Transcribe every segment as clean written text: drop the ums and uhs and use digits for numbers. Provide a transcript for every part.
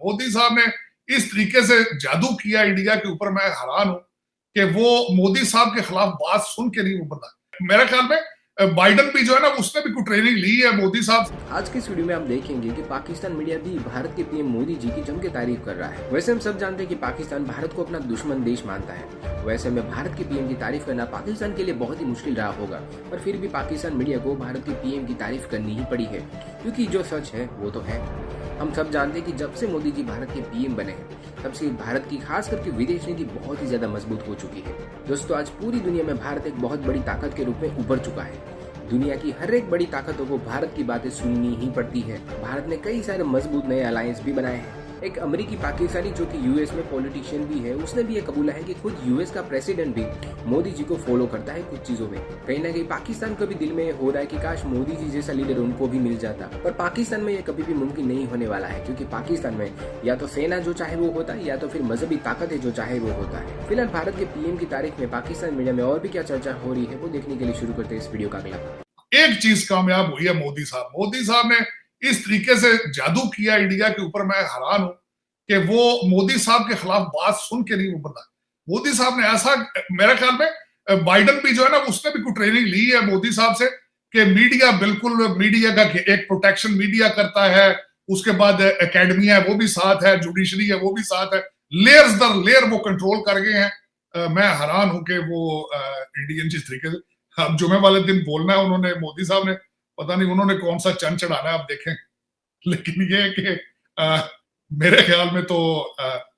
मोदी साहब ने इस तरीके से जादू किया इंडिया के ऊपर, मैं हैरान हूं कि वो मोदी साहब के खिलाफ बात सुन के नहीं उभरता। मेरे ख्याल में बाइडन भी जो है ना, उसने भी कुछ ट्रेनिंग ली है मोदी साहब से। आज की इस वीडियो में आप देखेंगे कि पाकिस्तान मीडिया भी भारत के पीएम मोदी जी की जम के तारीफ कर रहा है। वैसे हम सब जानते हैं कि पाकिस्तान भारत को अपना दुश्मन देश मानता है। वैसे में भारत के पीएम की तारीफ करना पाकिस्तान के लिए बहुत ही मुश्किल रहा होगा, पर फिर भी पाकिस्तान मीडिया को भारत के पीएम की तारीफ करनी ही पड़ी है, क्योंकि जो सच है वो तो है। हम सब जानते हैं कि जब से मोदी जी भारत के पीएम बने हैं, तब से भारत की खास करके विदेश नीति बहुत ही ज्यादा मजबूत हो चुकी है। दोस्तों, आज पूरी दुनिया में भारत एक बहुत बड़ी ताकत के रूप में उभर चुका है। दुनिया की हर एक बड़ी ताकतों को भारत की बातें सुननी ही पड़ती है। भारत ने कई सारे मजबूत नए अलायंस भी बनाए हैं। एक अमेरिकी पाकिस्तानी जो कि यूएस में पॉलिटिशियन भी है, उसने भी ये कबूला है कि खुद यूएस का प्रेसिडेंट भी मोदी जी को फॉलो करता है कुछ चीजों में। कहीं ना कहीं पाकिस्तान को भी दिल में हो रहा है कि काश मोदी जी जैसा लीडर उनको भी मिल जाता, पर पाकिस्तान में ये कभी भी मुमकिन नहीं होने वाला है, क्योंकि पाकिस्तान में या तो सेना जो चाहे वो होता है, या तो फिर मजहबी ताकत है जो चाहे वो होता है। फिलहाल भारत के पीएम की तारीख में पाकिस्तान मीडिया में और भी क्या चर्चा हो रही है, वो देखने के लिए शुरू करते हैं इस वीडियो का अगला भाग। एक चीज कामयाब हुई है, मोदी साहब ने इस तरीके से जादू किया इंडिया के ऊपर, मैं हैरान हूं कि वो मोदी साहब के खिलाफ बात सुन के नहीं उभरता। मोदी साहब ने ऐसा, मेरे ख्याल में बाइडन भी जो है ना, उसने भी कुछ ट्रेनिंग ली है मोदी साहब से कि मीडिया, बिल्कुल मीडिया का एक प्रोटेक्शन मीडिया करता है, उसके बाद एकेडमी है वो भी साथ है, जुडिशरी है वो भी साथ है, लेयर्स दर लेयर वो कंट्रोल कर गए हैं। मैं हैरान हूं कि वो इंडियन जिस तरीके से अब जुमे वाले दिन बोलना है उन्होंने, मोदी साहब ने, पता नहीं उन्होंने कौन सा चंद चढ़ाना है, आप देखें। लेकिन ये कि मेरे ख्याल में तो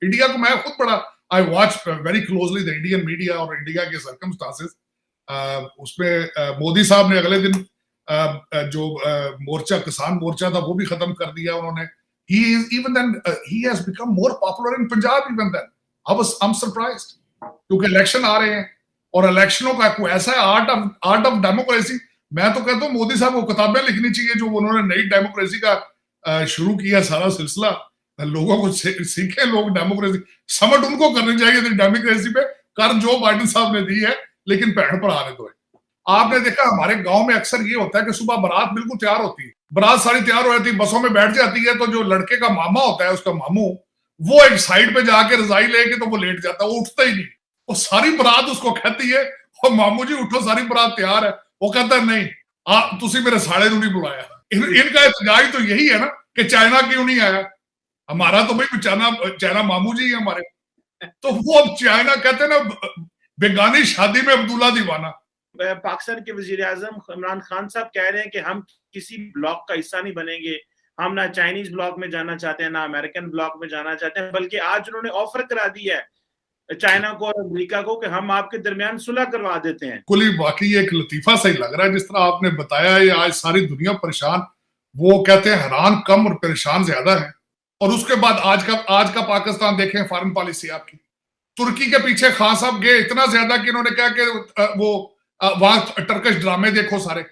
इंडिया को, मैं खुद बड़ा, I watch very closely the Indian media और इंडिया के सर्कमस्टांसेस। उसमें मोदी साहब ने अगले दिन जो मोर्चा, किसान मोर्चा था, वो भी खत्म कर दिया उन्होंने। he has become more popular in Punjab even then. I'm surprised, क्योंकि इलेक्शन आ रहे हैं और इलेक्शनों का कोई ऐसा है आर्ट ऑफ डेमोक्रेसी। मैं तो कहता हूँ मोदी साहब को किताबें लिखनी चाहिए, जो उन्होंने नई डेमोक्रेसी का शुरू किया सारा सिलसिला। लोगों को सीखे लोग डेमोक्रेसी, समझ उनको करनी चाहिए थी डेमोक्रेसी पे, कर जो बाइडन साहब ने दी है, लेकिन पैर पर आने दो। आपने देखा हमारे गांव में अक्सर ये होता है कि सुबह बारात बिल्कुल तैयार होती है, बारात सारी तैयार हो जाती है, बसों में बैठ जाती है, तो जो लड़के का मामा होता है, उसका मामू, वो एक साइड पे जाके रजाई लेके तो वो लेट जाता है, वो उठता ही नहीं। वो सारी बारात उसको कहती है, और मामू जी उठो, सारी बारात तैयार है। वो कहता है नहीं, तुसी मेरे साले नहीं बुलाया। इनका इत्तेजाज तो यही है ना कि चाइना क्यों नहीं आया, हमारा तो भाई चाइना मामू जी है हमारे। तो वो अब चाइना कहते हैं ना, बेगानी शादी में अब्दुल्ला दीवाना। पाकिस्तान के वजीर आजम इमरान खान साहब कह रहे हैं कि हम किसी ब्लॉक का हिस्सा नहीं बनेंगे, हम ना चाइनीज ब्लॉक में जाना चाहते हैं, ना अमेरिकन ब्लॉक में जाना चाहते हैं, बल्कि आज उन्होंने ऑफर करा दी है चाइना को और अमेरिका को कि हम आपके दरमियान सुलह करवा देते हैं। कुल वाकई एक लतीफा सही लग रहा है, जिस तरह आपने बताया, ये आज सारी दुनिया परेशान, वो कहते हैं हैरान कम और परेशान ज्यादा है। और उसके बाद आज का पाकिस्तान देखें, फॉरेन पॉलिसी आपकी, तुर्की के पीछे खान साहब गए इतना ज्यादा कि इन्होंने कहा कि वो वहां टर्किश ड्रामे देखो सारे,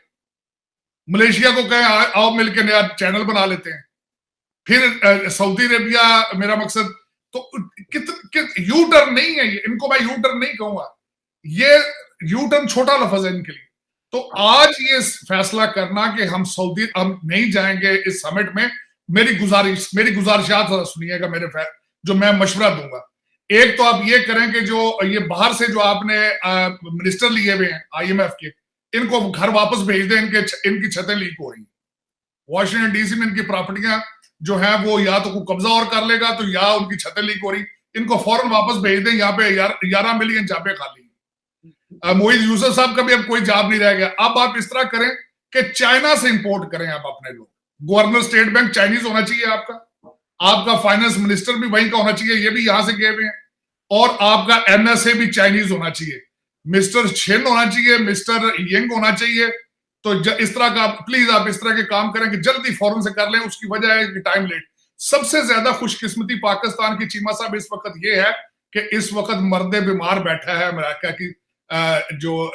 मलेशिया को कहें आओ मिलकर नया चैनल बना लेते हैं, फिर सऊदी अरेबिया, मेरा मकसद तो यू टर्न नहीं है ये, इनको मैं यू टर्न नहीं कहूंगा, ये यू टर्न छोटा लफ्ज है इनके लिए। तो आज ये फैसला करना कि हम नहीं जाएंगे इस समिट में, मेरी गुजारिशात सुनिएगा, जो मैं मशवरा दूंगा। एक तो आप ये करें कि जो ये बाहर से जो आपने मिनिस्टर लिए हुए हैं IMF के, इनको घर वापस भेज दें, इनकी छतें लीक हो रही हैं। वॉशिंगटन DC में इनकी प्रॉपर्टियां जो है वो या तो कोई कब्जा और कर लेगा, तो या उनकी छतें लीक हो रही, इनको फौरन वापस भेज दें। यहाँ पे 11 मिलियन जाबे खाली हैं। मोइज यूसुफ साहब का भी अब कोई जॉब नहीं रह गया। अब आप इस तरह करें कि चाइना से इंपोर्ट करें आप अपने लोग, गवर्नर स्टेट बैंक चाइनीज होना चाहिए आपका फाइनेंस मिनिस्टर भी वहीं का होना चाहिए, ये भी यहां से गए हुए हैं, और आपका NSA भी चाइनीज होना चाहिए, मिस्टर छिन होना चाहिए, मिस्टर यंग होना चाहिए। तो इस तरह का प्लीज आप इस तरह के काम करें कि जल्दी फौरन से कर लें, उसकी वजह है कि टाइम लेट। सबसे ज्यादा खुशकिस्मती पाकिस्तान की चीमा साहब इस वक्त ये है कि इस वक्त मर्दे बीमार बैठा है अमेरिका की जो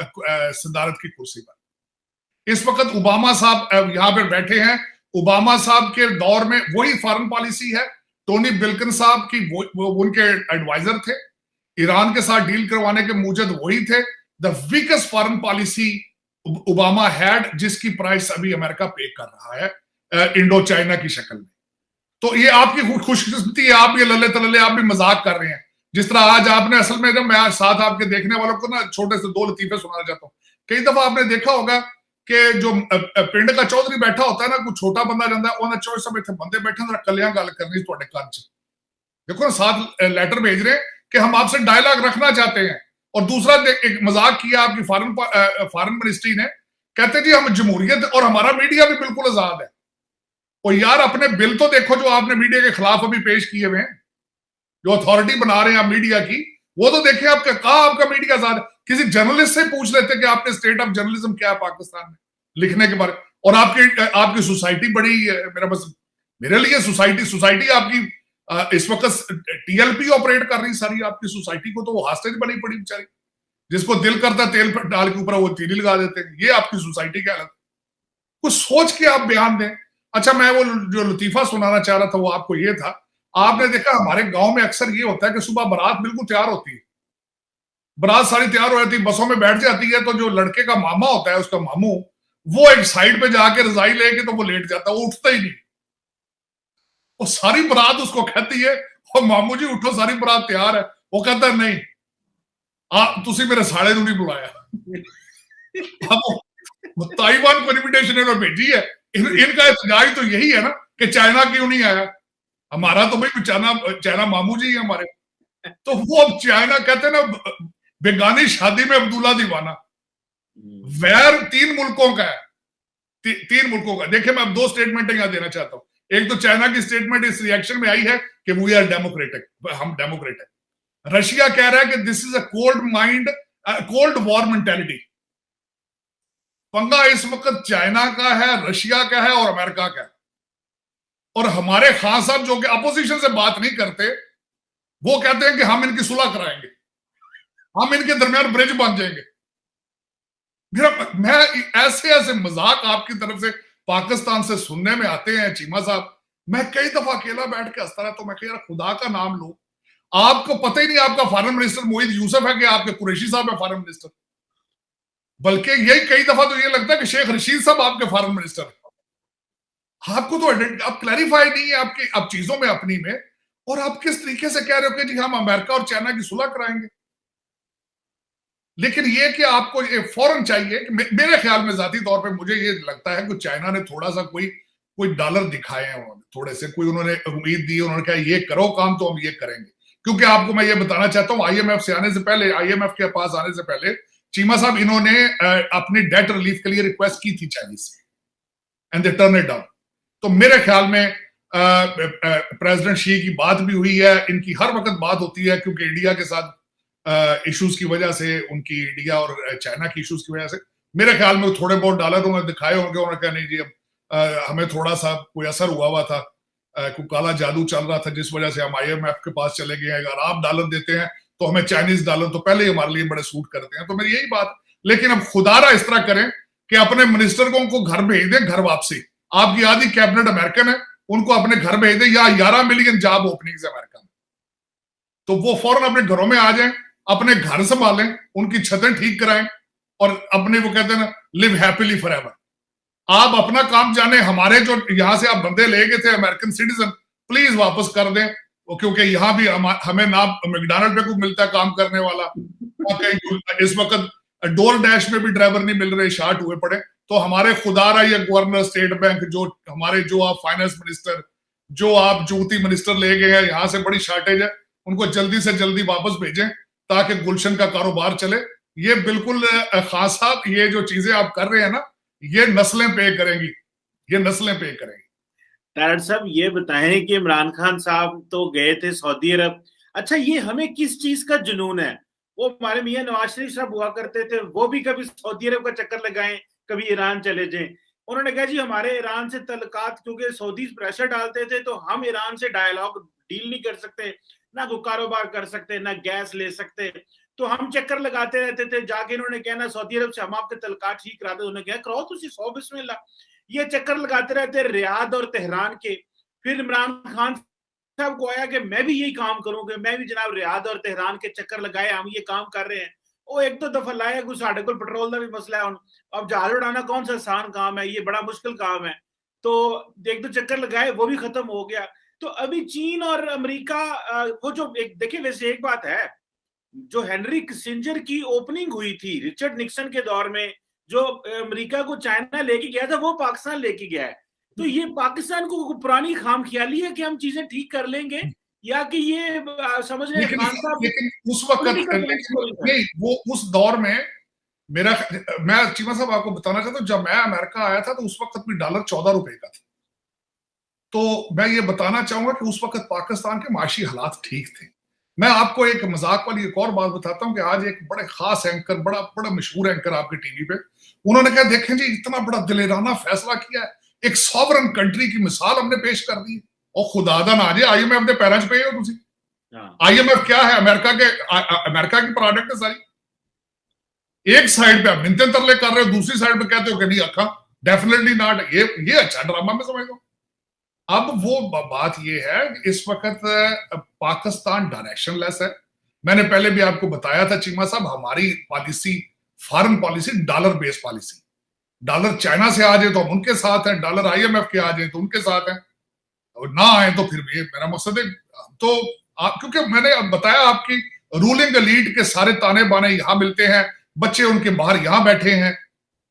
सदारत की कुर्सी पर। इस वक्त ओबामा साहब यहाँ पे बैठे हैं। ओबामा साहब के दौर में वही फॉरेन पॉलिसी है, टोनी बिल्किन साहब की वो उनके एडवाइजर थे, ईरान के साथ डील करवाने के मूजद वही थे। The weakest foreign policy Obama had, जिसकी प्राइस अभी अमेरिका पे कर रहा है इंडो चाइना की शक्ल में। तो ये आपकी खुशकिस्मती है, आप ये लल्ले तलल्ले आप भी मजाक कर रहे हैं। जिस तरह आज आपने असल में, जब मैं आज साथ आपके देखने वालों को ना छोटे से दो लतीफे सुनाना चाहता हूँ। कई दफा आपने देखा होगा कि जो पिंड का चौधरी बैठा होता है ना, कोई छोटा बंदा जाता है, उन्हें चौधरी साहब इतने बंदे बैठे जरा कलियां गल करनी थोड़े कान च, देखो ना साथ लेटर भेज रहे हैं कि हम आपसे डायलॉग रखना चाहते हैं। और दूसरा एक मजाक किया आपकी फॉरेन मिनिस्ट्री ने, कहते जी हम जमहूरियत और हमारा मीडिया भी बिल्कुल आजाद है। और यार अपने बिल तो देखो जो आपने मीडिया के खिलाफ अभी पेश किए हुए हैं, जो अथॉरिटी बना रहे हैं आप मीडिया की, वो तो देखिए आपका कहा आपका मीडिया आजाद है। किसी जर्नलिस्ट से पूछ लेते कि आपने स्टेट ऑफ जर्नलिज्म क्या है पाकिस्तान में लिखने के बारे। और आपकी सोसाइटी बड़ी, मेरा बस मेरे लिए सोसाइटी आपकी इस वक्त टीएलपी ऑपरेट कर रही सारी आपकी सोसाइटी को, तो वो हास्टेज बनी पड़ी बेचारी, जिसको दिल करता है तेल डाल के ऊपर वो तीली लगा देते हैं। ये आपकी सोसाइटी की हालत। कुछ सोच के आप बयान दें। अच्छा, मैं वो जो लतीफा सुनाना चाह रहा था वो आपको ये था, आपने देखा हमारे गांव में अक्सर ये होता है कि सुबह बारात बिल्कुल तैयार होती है, बारात सारी तैयार हो जाती है, बसों में बैठ जाती है, तो जो लड़के का मामा होता है, उसका मामू, वो एक साइड पे जाके रजाई लेके तो वो लेट जाता है, वो उठता ही नहीं। वो सारी बारात उसको कहती है और मामू जी उठो सारी बारात तैयार है, वो कहता है नहीं तुसी मेरे साले नूं नहीं बुलाया। अब ताइवान को इनविटेशन इन्होंने भेजी है, इनका एहतजाज तो यही है ना कि चाइना क्यों नहीं आया, हमारा तो भाई चाइना मामू जी है हमारे। तो वो अब चाइना कहते हैं ना बेगानी शादी में अब्दुल्ला दीवाना, वैर 3 मुल्कों का है, 3 मुल्कों का। देखिए मैं अब 2 स्टेटमेंट यहां देना चाहता हूं। एक तो चाइना की स्टेटमेंट इस रिएक्शन में आई है कि वी आर डेमोक्रेटिक, हम डेमोक्रेट है। रशिया कह रहा है कि this is a cold war mentality. पंगा इस वक्त चाइना का है, रशिया का है और अमेरिका का है। और हमारे खान साहब जो कि अपोजिशन से बात नहीं करते, वो कहते हैं कि हम इनकी सुलह कराएंगे, हम इनके दरमियान ब्रिज बन जाएंगे। मैं ऐसे मजाक आपकी तरफ से पाकिस्तान से सुनने में आते हैं चीमा साहब। मैं कई दफा अकेला बैठ के हंसता रहा, तो मैं कह रहा खुदा का नाम लो, आपको पता ही नहीं आपका फॉरेन मिनिस्टर मोहित यूसुफ है कि आपके कुरैशी साहब है फॉरेन मिनिस्टर। बल्कि यही कई दफा तो ये लगता है कि शेख रशीद साहब आपके फॉरेन मिनिस्टर है। आपको तो आप क्लैरिफाई नहीं है आपकी आप चीजों में अपनी में, और आप किस तरीके से कह रहे हो कि जी हम अमेरिका और चाइना की सुलह कराएंगे। लेकिन ये कि आपको ये फौरन चाहिए, मेरे ख्याल में जाती तौर पे मुझे ये लगता है कि चाइना ने थोड़ा सा कोई डॉलर दिखाए हैं उन्होंने, थोड़े से कोई उन्होंने उम्मीद दी, उन्होंने कहा ये करो काम तो हम ये करेंगे। क्योंकि आपको मैं ये बताना चाहता हूं, आईएमएफ से आने से पहले, आईएमएफ के पास आने से पहले चीमा साहब इन्होंने अपनी डेट रिलीफ के लिए रिक्वेस्ट की थी चाइनीज से, and they turn it down. तो मेरे ख्याल में प्रेसिडेंट शी की बात भी हुई है, इनकी हर वक्त बात होती है, क्योंकि इंडिया के साथ इश्यूज की वजह से, उनकी इंडिया और चाइना की इश्यूज की वजह से मेरे ख्याल में थोड़े बहुत डॉलर उन्होंने दिखाए होंगे। उन्होंने कहा नहीं जी अब हमें थोड़ा सा कोई असर हुआ था, कोई काला जादू चल रहा था जिस वजह से हम आईएमएफ के पास चले गए हैं। अगर आप डॉलर देते हैं तो हमें चाइनीज डॉलर तो पहले ही हमारे लिए बड़े सूट करते हैं। तो मेरी यही बात, लेकिन अब खुदारा इस तरह करें कि अपने मिनिस्टर को उनको घर भेज दें, घर वापसी। आपकी आधी कैबिनेट अमेरिकन है, उनको अपने घर भेज दें, या 11 मिलियन जॉब ओपनिंग्स अमेरिका में, तो वो फौरन अपने घरों में आ जाएं, अपने घर संभालें, उनकी छतें ठीक कराएं, और अपने वो कहते हैं ना लिव हैप्पीली फॉरएवर। आप अपना काम जाने, हमारे जो यहां से आप बंदे ले गए थे अमेरिकन सिटीजन, प्लीज वापस कर दें, क्योंकि यहां भी हमें ना मैकडॉनल्ड पे कोई मिलता है काम करने वाला, इस वक्त डोर डैश में भी ड्राइवर नहीं मिल रहे, शार्ट हुए पड़े। तो हमारे खुदारा ये गवर्नर, स्टेट बैंक, जो आप फाइनेंस मिनिस्टर, जो आप ज्योति मिनिस्टर ले गए हैं, यहां से बड़ी शॉर्टेज है, उनको जल्दी से जल्दी वापस भेजें ताकि गुलशन का कारोबार चले। ये बिल्कुल खान साहब, ये जो चीजें आप कर रहे हैं ना, ये नस्लें पे करेंगी, ये नस्लें पे करेंगी। तारड़ साहब ये बताएं कि इमरान खान साहब तो गए थे सऊदी अरब, अच्छा ये हमें किस चीज का जुनून है? वो हमारे मियां नवाज शरीफ साहब हुआ करते थे, वो भी कभी सऊदी अरब का चक्कर लगाएं, कभी ईरान चले जाएं। उन्होंने कहा जी हमारे ईरान से तल्लुकात, क्योंकि सऊदी प्रेशर डालते थे, तो हम ईरान से डायलॉग डील नहीं कर सकते, ना कोई कारोबार कर सकते, ना गैस ले सकते, तो हम चक्कर लगाते रहते थे। जाके इन्होंने कहना सऊदी अरब से हम आपके तल्लुकात ठीक करा दे, उन्होंने कहा कराओ तुसी 100 बिस्मिल्लाह। ये चक्कर लगाते रहते रियाद और तेहरान के। फिर इमरान खान साहब को आया कि मैं भी यही काम करूंगा, मैं भी जनाब रियाद और तेहरान के चक्कर लगाए, हम ये काम कर रहे हैं। वो एक दो दफा लाया, कुछ साढ़े को पेट्रोल का भी मसला है, अब जहाज उड़ाना कौन सा आसान काम है, ये बड़ा मुश्किल काम है। तो एक दो चक्कर लगाए, वो भी खत्म हो गया। तो अभी चीन और अमेरिका वो जो एक देखिए, वैसे एक बात है, जो हेनरी किसिंजर की ओपनिंग हुई थी रिचर्ड निक्सन के दौर में, जो अमेरिका को चाइना लेके गया था, वो पाकिस्तान लेके गया है। तो ये पाकिस्तान को पुरानी खामख्याली है कि हम चीजें ठीक कर लेंगे, या कि ये समझ रहे हैं खान साहब लेकिन उस वक्त नहीं, वो उस दौर में मेरा, मैं चीमा साहब आपको बताना चाहता हूँ, जब मैं अमेरिका आया था तो उस वक्त भी डॉलर 14 रुपए का था। तो मैं ये बताना चाहूंगा कि उस वक्त पाकिस्तान के माशी हालात ठीक थे। मैं आपको एक मजाक वाली एक और बात बताता हूँ कि आज एक बड़े खास एंकर, बड़ा बड़ा मशहूर एंकर आपके टीवी पे, उन्होंने कहा देखें जी इतना बड़ा दिलेराना फैसला किया है, एक सॉवरन कंट्री की मिसाल हमने पेश कर दी, और खुदादा ना जे IMF के पैरों च पे हो तुसी। IMF क्या है? अमेरिका की प्रोडक्ट है सारी। एक साइड पे आप मिन्नतें तरले कर रहे हो, दूसरी साइड पे कहते हो कि नहीं अखा डेफिनेटली नॉट। ये अच्छा ड्रामा में समझ लो। अब वो बात ये है कि इस वक्त पाकिस्तान डायरेक्शनलेस है। मैंने पहले भी आपको बताया था चीमा साहब, हमारी policy, foreign policy dollar based policy. Dollar China से आ जाए तो हम उनके साथ हैं, डॉलर IMF के आ जाए तो उनके साथ हैं, और ना आए तो फिर भी मेरा मकसद है। तो क्योंकि मैंने अब बताया आपकी रूलिंग एलीट के सारे ताने बाने यहां मिलते हैं, बच्चे उनके बाहर यहां बैठे हैं,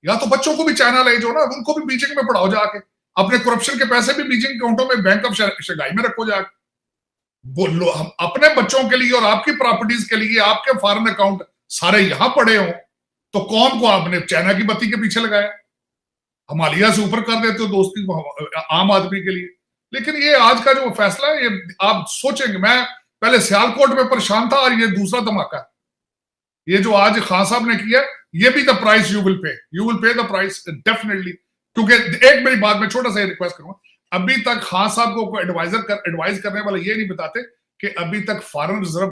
या तो बच्चों को भी चाइना ले जाओ ना, उनको भी बीजिंग में पढ़ाओ जाके, अपने करप्शन के पैसे भी बीजिंग अकाउंटों में, बैंक ऑफ शंघाई में रखो जाके। बोलो हम अपने बच्चों के लिए और आपकी प्रॉपर्टीज के लिए आपके फॉरेन अकाउंट सारे यहां पड़े हो, तो कौन को आपने चाइना की बत्ती के पीछे लगाया? हिमालय से ऊपर कर देते हो दोस्ती आम आदमी के लिए। लेकिन ये आज का जो फैसला है, ये आप सोचेंगे, मैं पहले सियालकोट में परेशान था और ये दूसरा धमाका, ये जो आज खान साहब ने किया, ये भी the price you will pay the price definitely. क्योंकि एक मेरी बात में छोटा सा रिक्वेस्ट करूंगा, अभी तक खान साहब को एडवाइज करने वाले ये नहीं बताते कि अभी तक फॉरेन रिजर्व